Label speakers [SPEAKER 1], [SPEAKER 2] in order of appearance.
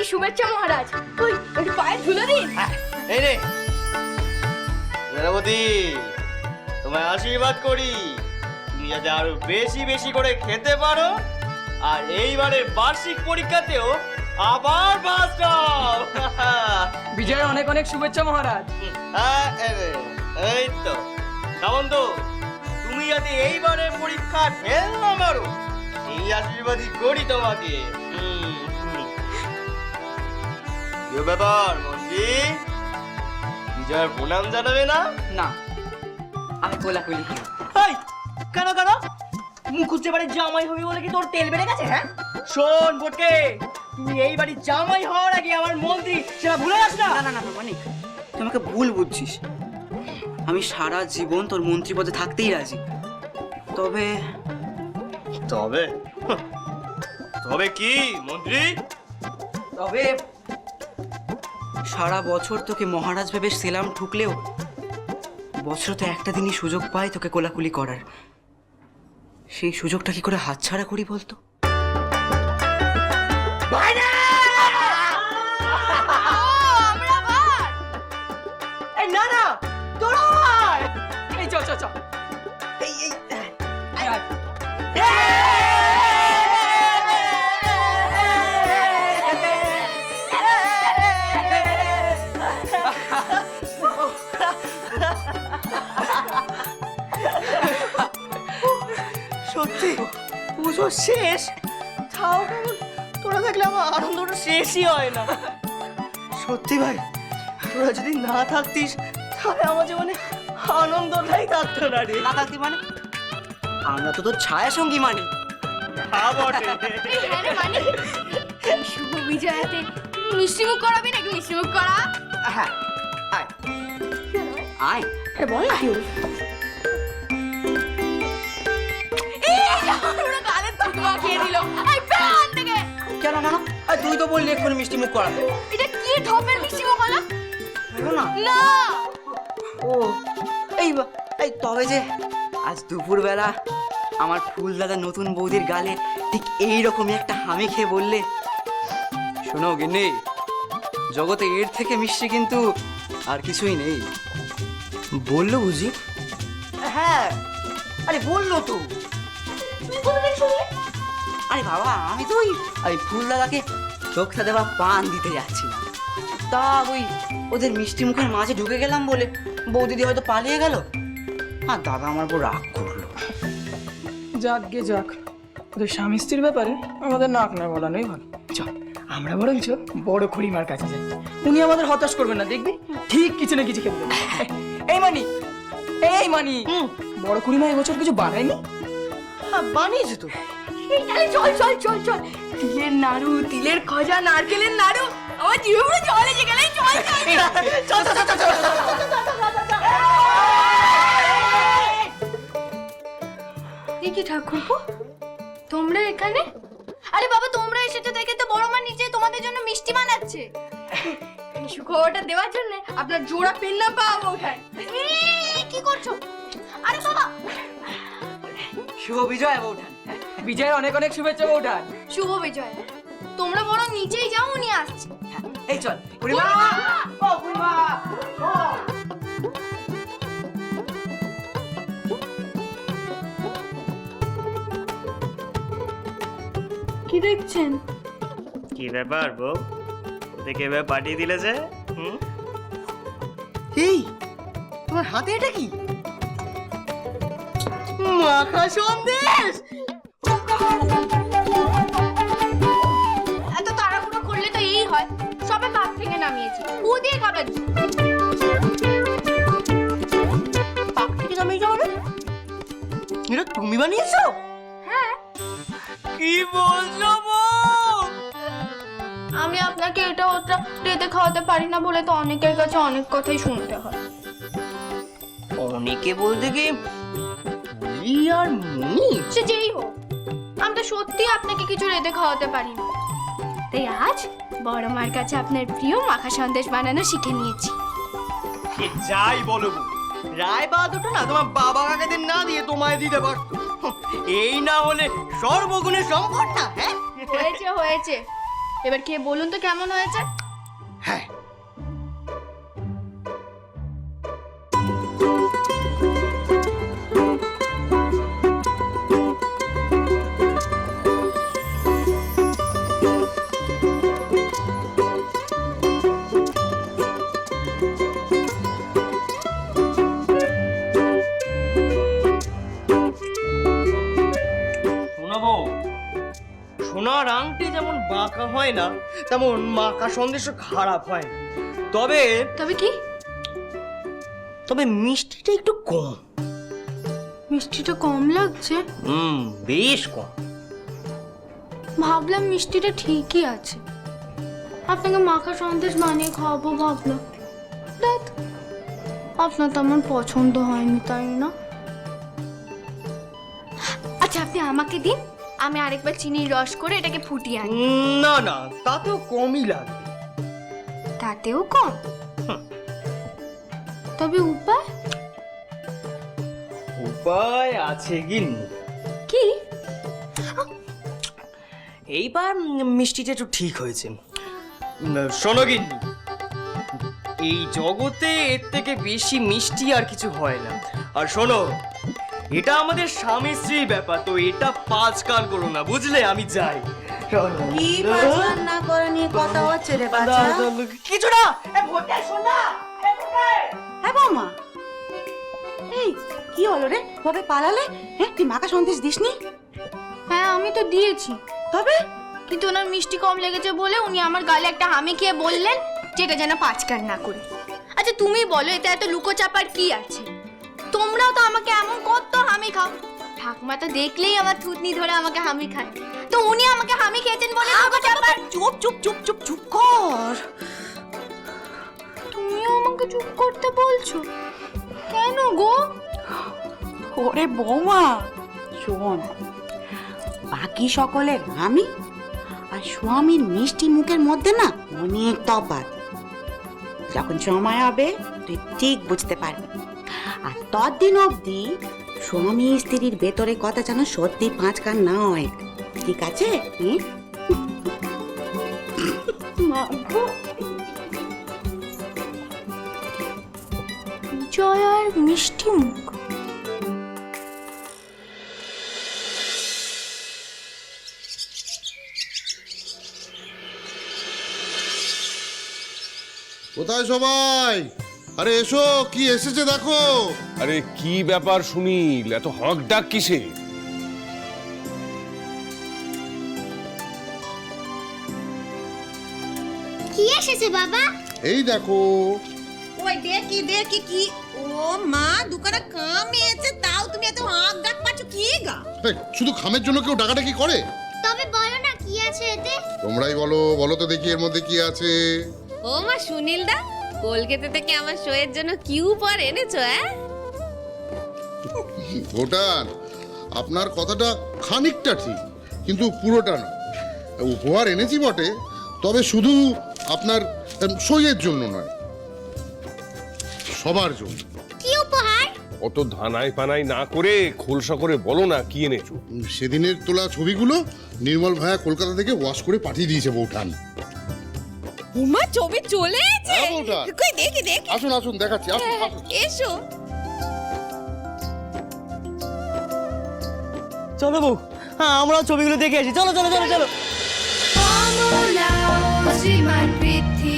[SPEAKER 1] প্রীতি শুভেচ্ছা মহারাজ। ওই একটু পায়ে ধুলো দিন।
[SPEAKER 2] এই রে সেনাপতি, তোমায় আশীর্বাদ করি তুমি যাতে আরো বেশি বেশি করে খেতে পারো, আর এইবারের বার্ষিক পরীক্ষাতেও আবার ফার্স্ট হও।
[SPEAKER 3] বিজয়ের অনেক অনেক শুভেচ্ছা মহারাজ।
[SPEAKER 2] এই তো সামন্ত, তুমি যাতে এইবারে পরীক্ষা ফেল না মারো এই আশীর্বাদই করি তোমাকে। কি ব্যাপার মন্ত্রী, বিজয়ের প্রণাম জানাবে না?
[SPEAKER 3] না, আমি কোলাকুলি কি
[SPEAKER 2] এই, কেন কেন মুখুজ্জে বাড়ির জামাই হবি বলে কি তোর তেল বেড়ে গেছে? হ্যাঁ শোন ভটকে, তুই এই বাড়ির জামাই হওয়ার আগে আমার মন্ত্রী সেটা ভুলে যাস না।
[SPEAKER 4] না না না মানে তুই আমাকে ভুল বুঝছিস। আমি সারা জীবন তোর মন্ত্রী পদে থাকতেই রাজি। তবে
[SPEAKER 2] তবে তবে কি মন্ত্রী?
[SPEAKER 4] তবে সারা বছর তোকে মহারাজ ভেবে সেলাম ঠুকলেও বছর তো একটা দিনই সুযোগ পাই তোকে কোলাকুলি করার। সেই সুযোগটা কি করে হাতছাড়া করি বলতো?
[SPEAKER 2] না না তোর
[SPEAKER 3] এই চ চ চ
[SPEAKER 4] এই এই
[SPEAKER 3] আয় আয়।
[SPEAKER 2] সত্যি পুজো শেষ, তাও তোরা থাকলে আমার আনন্দটা শেষই হয় না। সত্যি ভাই, তোরা যদি না থাকতিস তাহলে আমার জীবনে আনন্দটাই থাকতো না রে।
[SPEAKER 4] না থাকতি মানে আমরা তো তোর ছায়া সঙ্গী মানি।
[SPEAKER 1] হ্যাঁ রে মানে শুভ বিজয়াতে মিষ্টিমুখ করাবি নাকি? মিষ্টিমুখ করা।
[SPEAKER 4] হ্যাঁ আয় আয়।
[SPEAKER 1] বল না কেউ গালের থুতমা খেয়ে দিল। এই প্যান থেকে
[SPEAKER 4] কেন কেন তুই তো বললি এক্ষুনি মিষ্টি মুখ করাতে।
[SPEAKER 1] এটা কি ঢপের মিষ্টিমুখ হলো?
[SPEAKER 4] না
[SPEAKER 1] না
[SPEAKER 4] ও এই এই তবে যে আজ দুপুরবেলা আমার ফুল দাদা নতুন বৌদির গালে ঠিক এইরকমই একটা হামি খেয়ে বললে, শোনো গিন্নি, জগতে এর থেকে মিষ্টি কিন্তু আর কিছুই নেই। বললো বুঝি? হ্যাঁ, আরে বললো তো। আরে বাবা, আমি তো ওই ফুল দাদাকে রক্ষা দেওয়া পান দিতে যাচ্ছিলাম, তা ওই ওদের মিষ্টি মুখের মাঝে ঢুকে গেলাম বলে বৌদিদি হয়তো পালিয়ে গেল, আর দাদা আমার উপর রাগ করলো।
[SPEAKER 3] যাক গে যাক, ওদের স্বামী স্ত্রীর ব্যাপারে আমাদের নাক না বলানোই ভালো। চল আমরা বরঞ্চ বড় খুড়িমার কাছে যাই, উনি আমাদের হতাশ করবেন না, দেখবি ঠিক কিছু না কিছু খেতে দেবেন। এই মানি, এই মানি, বড় খুড়িমা এবছর কিছু বানায়নি?
[SPEAKER 2] বানিয়েছে তো।
[SPEAKER 1] তাহলে চল চল চল চল, তিলের নাড়ু, তিলের খজা, নারকেলের নাড়ু, আমার জিভে পুরো জল এসে গেলে। চল চল চল চল চল। কি ঠাকুরপো, তোমরা এখানে? আরে বাবা, তোমরা এসেছো দেখে তো বড় মা নিচে তোমাদের জন্য মিষ্টি বানাচ্ছে। সুখবরটা দেওয়ার জন্য আপনার জোড়া পেন না পাবো। কি করছো? আরে বাবা,
[SPEAKER 4] শুভ বিজয় বৌঠান।
[SPEAKER 3] বিজয়ের অনেক অনেক শুভেচ্ছা বৌঠান।
[SPEAKER 1] শুভ বিজয়। তোমরা বরং নিচেই যাও, উনি আসছে।
[SPEAKER 4] এই চল খুড়িমা। ও খুড়িমা,
[SPEAKER 1] কি দেখছেন?
[SPEAKER 2] কি ব্যাপার বউ, ওদেরকে এবার পাঠিয়ে দিলে যে?
[SPEAKER 4] এই তোমার হাতে এটা কি?
[SPEAKER 2] মাখা সন্দেশ।
[SPEAKER 1] এত তাড়াহুড়ো করলে তো এই হয়, সবে পাক থেকে নামিয়েছি, ও দিয়ে খাবার।
[SPEAKER 2] পাক থেকে নামিয়ে যাও না? এটা তুমি বানিয়েছো?
[SPEAKER 1] হ্যাঁ,
[SPEAKER 2] কি বলছো বউ?
[SPEAKER 1] আমি আপনাকে এটা ওটা রেঁধে খাওয়াতে পারি না বলে তো অনেকের কাছে অনেক কথাই শুনতে হয়।
[SPEAKER 2] অনেকে বলতে কি বুড়ি আর মুনি?
[SPEAKER 1] সে যেই হোক, আমি তো সত্যি আপনাকে কিছু রেঁধে খাওয়াতে পারি না, তাই আজ বড় মার কাছে আপনার প্রিয় মাখা সন্দেশ বানানো শিখে নিয়েছি।
[SPEAKER 2] সে যাই বলো বউ, রায় বাহাদুরটা না তোমার বাবা কাকাদের না দিয়ে তোমায় দিতে পারতো। এই না হলে সর্বগুণের সম্পদ না। হ্যাঁ
[SPEAKER 1] হয়েছে হয়েছে, এবার খেয়ে বলুন তো কেমন হয়েছে।
[SPEAKER 2] হ্যাঁ, শোনাবো, সোনার আংটি যেমন বাঁকা হয় না, তেমন মাকা সন্দেশও খারাপ হয় না। তবে
[SPEAKER 1] তবে কি?
[SPEAKER 2] তবে মিষ্টিটা একটু কম।
[SPEAKER 1] মিষ্টিটা কম লাগছে।
[SPEAKER 2] বেশ কম।
[SPEAKER 1] ভাবলাম মিষ্টিটা ঠিকই আছে, আপনাকে মাখা সন্দেশ বানিয়ে খাওয়াবো ভাবলাম। দেখ, আপনার তেমন পছন্দ হয়নি তাই না? আচ্ছা আপনি আমাকে দিন, আমি আরেকবার চিনির রস করে এটাকে ফুটিয়ে আনি।
[SPEAKER 2] না না, তাতেও কমই লাগবে।
[SPEAKER 1] তাতেও কম? তবে উপায়?
[SPEAKER 2] উপায় আছে গিন্নি।
[SPEAKER 1] কি?
[SPEAKER 2] এইবার মিষ্টিটা একটু ঠিক হয়েছে। শোনো গিন্নি, এই জগতে এর থেকে বেশি মিষ্টি আর কিছু হয় না। আর শোনো, এটা আমাদের স্বামী স্ত্রীর ব্যাপার, তো এটা পাঁচ কান করো না, বুঝলে? আমি যাই।
[SPEAKER 5] কি পাঁচবার না করা নিয়ে কথা হচ্ছে রে বাচ্চা?
[SPEAKER 2] কিছু না। শোন না।
[SPEAKER 5] হ্যাঁ বৌমা, এই কি হলো রে? কবে পালালে? হ্যাঁ, তুই মাকা সন্দেশ দিসনি?
[SPEAKER 1] হ্যাঁ আমি তো দিয়েছি,
[SPEAKER 5] তবে
[SPEAKER 1] কিন্তু ওনার মিষ্টি কম লেগেছে বলে উনি আমার গালে একটা হামি খেয়ে বললেন যেটা যেন পাঁচকান না করে। আচ্ছা তুমি বলো, এতে এত লুকোচাপার কি আছে? তোমরাও তো আমাকে এমন কত হামি খাও। ঠাকুমা তো দেখলেই আমার থুতনি ধরে আমাকে হামি খায়, তো উনি আমাকে হামি খেয়েছেন বলে লুকোচাপার।
[SPEAKER 5] চুপ চুপ চুপ চুপ চুপ কর।
[SPEAKER 1] তুমিও আমাকে চুপ করতে বলছো কেন গো?
[SPEAKER 5] ওরে বৌমা শোন, বাকি সকলের আমি আর স্বামীর মিষ্টি মুখের মধ্যে না অনেক তফাৎ। যখন সময় হবে তুই ঠিক বুঝতে পারবি। আর ততদিন অবধি স্বামী স্ত্রীর ভেতরে কথা যেন সত্যি পাঁচ কান না হয়, ঠিক আছে?
[SPEAKER 1] জয়ার মিষ্টি মুখ।
[SPEAKER 6] কোথায় সবাই? আরে এসো, কি এসেছে দেখো।
[SPEAKER 7] আরে কি ব্যাপার সুনীল, এত হক ডাক কিসে?
[SPEAKER 1] কি এসেছে বাবা?
[SPEAKER 6] এই দেখো।
[SPEAKER 8] ওই দেখি দেখি কি, ও মা দোকানে কাম এসে, তাও তুমি এত হাঁক ডাক পাচ্ছ কি গা?
[SPEAKER 6] এই, শুধু খামের জন্য কেউ ডাকাডাকি করে?
[SPEAKER 1] তবে বলো না কি আছে এতে?
[SPEAKER 6] তোমরাই বলো, বলো তো দেখি এর মধ্যে কি আছে।
[SPEAKER 8] ও মা সুনীল দা, কলকাতা থেকে আমার শোয়ের জন্য কি উপহার এনেছো?
[SPEAKER 6] ভোটার, আপনার কথাটা খানিকটা ঠিক, কিন্তু পুরোটা না। উপহার এনেছি বটে, তবে শুধু আপনার সইয়ের জন্য নয়, সবার জন্য।
[SPEAKER 1] কি উপহার?
[SPEAKER 7] অত ধানাই পানাই না করে খোলসা করে বলো না কি এনেছো।
[SPEAKER 6] সেদিনের তোলা ছবিগুলো নির্মল ভাইয়া কলকাতা থেকে ওয়াশ করে পাঠিয়ে দিয়েছে বৌঠান।
[SPEAKER 8] উমা ছবি চলে এসেছে?
[SPEAKER 6] হ্যাঁ, বৌঠান।
[SPEAKER 8] কই দেখি দেখি।
[SPEAKER 6] আসুন আসুন, দেখাচ্ছি, আসুন আসুন।
[SPEAKER 8] এসো।
[SPEAKER 2] চলো বউ, হ্যাঁ আমরাও ছবিগুলো দেখে আসি। চলো চলো চলো চলো।
[SPEAKER 1] শ্রীমান পৃথ্বী